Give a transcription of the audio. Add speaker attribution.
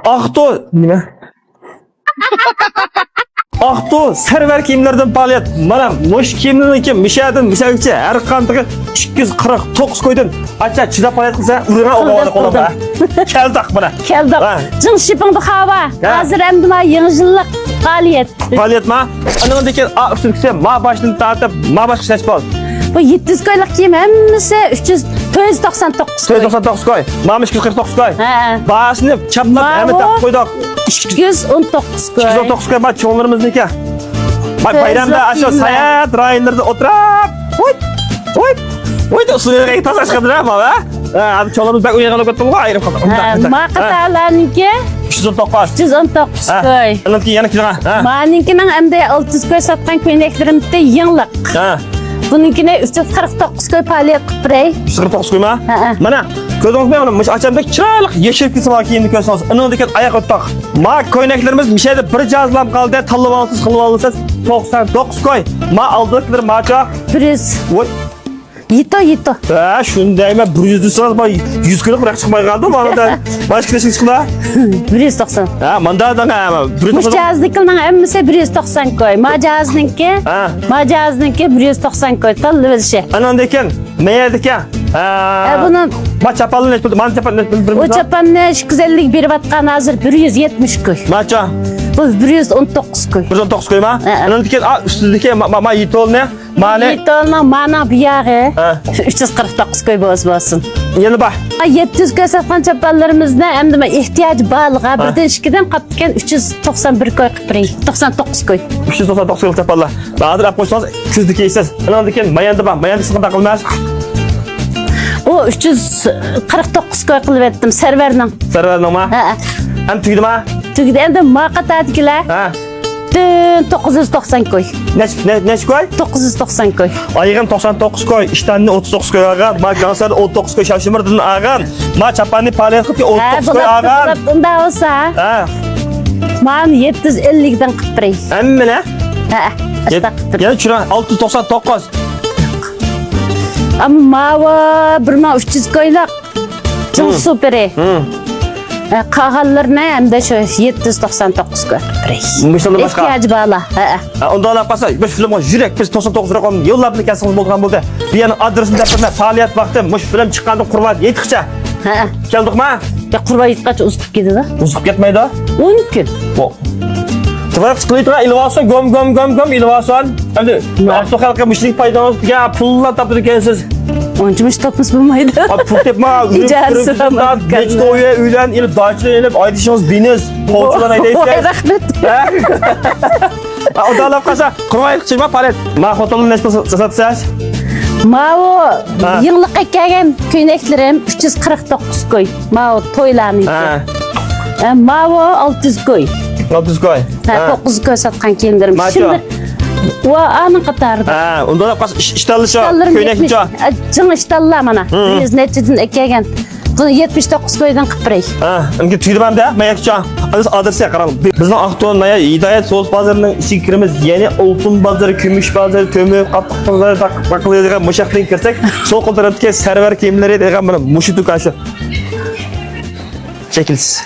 Speaker 1: Aqto nima? Aqto server kiyimlerden paliyat. Mana mush kiyimlarniki mishadin, mishalcha har qanday 249 koydun. Acha chidab paliyat qilsa, urina olib qoladi. Keldik buna.
Speaker 2: Keldik. Jing shipingni hava. Hozir endi ma yangilik paliyat.
Speaker 1: Paliyat ma? Ana degan ustunki ma başını tartib, ma baş ishlash bor.
Speaker 2: Bu 700 koylik kiyim hammasi 499 koy.
Speaker 1: 499 koy. Mamış 249 koy.
Speaker 2: Ha.
Speaker 1: Başını çaplab hemen taqib qo'ydik.
Speaker 2: 219 koy.
Speaker 1: 249 koy bak çoğunlarımızniki. Bak bayramda aşağı sayat rayonlarda o'tirib, Oy da suyga tasash qildilar ama ha. Çoğunlarımız bak uyarib o'tdi va ayirib qoldi.
Speaker 2: Ma qatarlarniki
Speaker 1: 319.
Speaker 2: 319 koy.
Speaker 1: Anaki yana kira.
Speaker 2: Maninkinin endi 600 koy satgan ko'ylaklarimiz yangilik.
Speaker 1: Ha.
Speaker 2: Bununkine 349 koy paliyat qilib beray.
Speaker 1: 349 koyma. Mana ko'rdingizmi mana mush achamdek chiroyli yashil kiyim kiyimni ko'rsangiz, inodek oyoq o'ttoq. Ma ko'ylaklarimiz mishayda bir jazlab qoldi, tanlab olasiz, qilib olasiz. 99 koy. Ma aldıklar macha
Speaker 2: 100.
Speaker 1: Voy.
Speaker 2: Yito.
Speaker 1: Ha, shundaymi 100 desaz ba 100 kilo bırak çıkmay qaldi. Mana da başka şey chiqdi.
Speaker 2: 190.
Speaker 1: Ha, manda da ha.
Speaker 2: Mujaznikning hammasi 190 koy. Majazniki 190 koy. Tanlab olishi.
Speaker 1: Anandekan, meyadekan. Ha.
Speaker 2: Buni
Speaker 1: ma chapalni nech pul? Man chapalni
Speaker 2: o chapanni 250 berib atgan hozir 170 koy.
Speaker 1: Macha.
Speaker 2: Bu 119 koy.
Speaker 1: 119 koyma. Anandekan ustidagi ma yitolni mane.
Speaker 2: Yitolning mana buyog'i 349 koy bo'lsin.
Speaker 1: Yana bak.
Speaker 2: 700 koy satgan chapanlarimizni endi ehtiyoj borliga birdan ikkidan qaptikan 391 koy qilib beray. 99 koy.
Speaker 1: 399 koy chapallar. Hozir olib qo'ysangiz kuzdagi yeysiz. Anandekan mayanda bak. Mayanda siqinda qilmas.
Speaker 2: O 349 koy qilib etdim serverning.
Speaker 1: Serverning ma?
Speaker 2: Ha.
Speaker 1: Ham tugdimi?
Speaker 2: Tugdi endi maqatadikilar.
Speaker 1: Ha.
Speaker 2: 990 koy.
Speaker 1: Nech koy?
Speaker 2: 990 koy.
Speaker 1: Ayğın 99 koy, iştenli 39 koy ağam, ma gansar 39 koy, şavşımırdın ağam, ma çapanlı paliyat qilib 39 koy ağam.
Speaker 2: Bunda olsa,
Speaker 1: ha.
Speaker 2: Man 750'den qilib beray.
Speaker 1: Hamma ne?
Speaker 2: Ha.
Speaker 1: Yana chura 699.
Speaker 2: Amma ma 300 koylik. Jing super. Qağallarına hem de şu 799 koy.
Speaker 1: Müşteri başka.
Speaker 2: İhtiyacı bağla.
Speaker 1: Onda olab qolsa, bir film yürek biz 99 raqam yo'llab kelsangiz bo'lgan bo'ldi. Bu yana adresini dapirma, faoliyat vaqti, mush film chiqqanda qurbat yetqicha. Keldikmi?
Speaker 2: Ya qurbat yetqach uzib ketdi-da.
Speaker 1: Uzib ketmaydi?
Speaker 2: 10 kun.
Speaker 1: Tıvak sıkılıyla ilvason gom ilvason. Endi avto xalqqa mishlik paydonuga pullar topib ekansiz.
Speaker 2: Onçumuş topmuş bulmaydı.
Speaker 1: Pul tepma, nechta uylan ilib dachlar ilib aydishingiz biniz. Polchidan aydaysiz.
Speaker 2: Rahmet.
Speaker 1: Odalab qolsa, qurmay qilma palet. Ma xotinimni nechta satsaz?
Speaker 2: Mao yıllık kelgan ko'ynaklarim 349 koy. Mao to'ylarniki. Mao 600 koy.
Speaker 1: 600 koy.
Speaker 2: 9 koy satgan kiyimlerim. Şimdi va anın qatarida.
Speaker 1: Ha, unda da qas ishtallishi ko'ynakcha.
Speaker 2: Jing ishtallar mana. 100 nechadan ekelgan. Buni 79 koydan qilib beray.
Speaker 1: Ha, unga tuydimda, mayakcha. Adresiga qarang. Bizning Aqto'ning Naya Hidayat So'z bozorining ichiga kiramiz. Ya'ni oltin bozori, kumush bozori, ko'mir, qattiq bozori taqiladigan mushaqdan kirsak, so'l qo'l tarafdagi server kiyimlari degan mana mushu do'kon shu. Chekilsiz.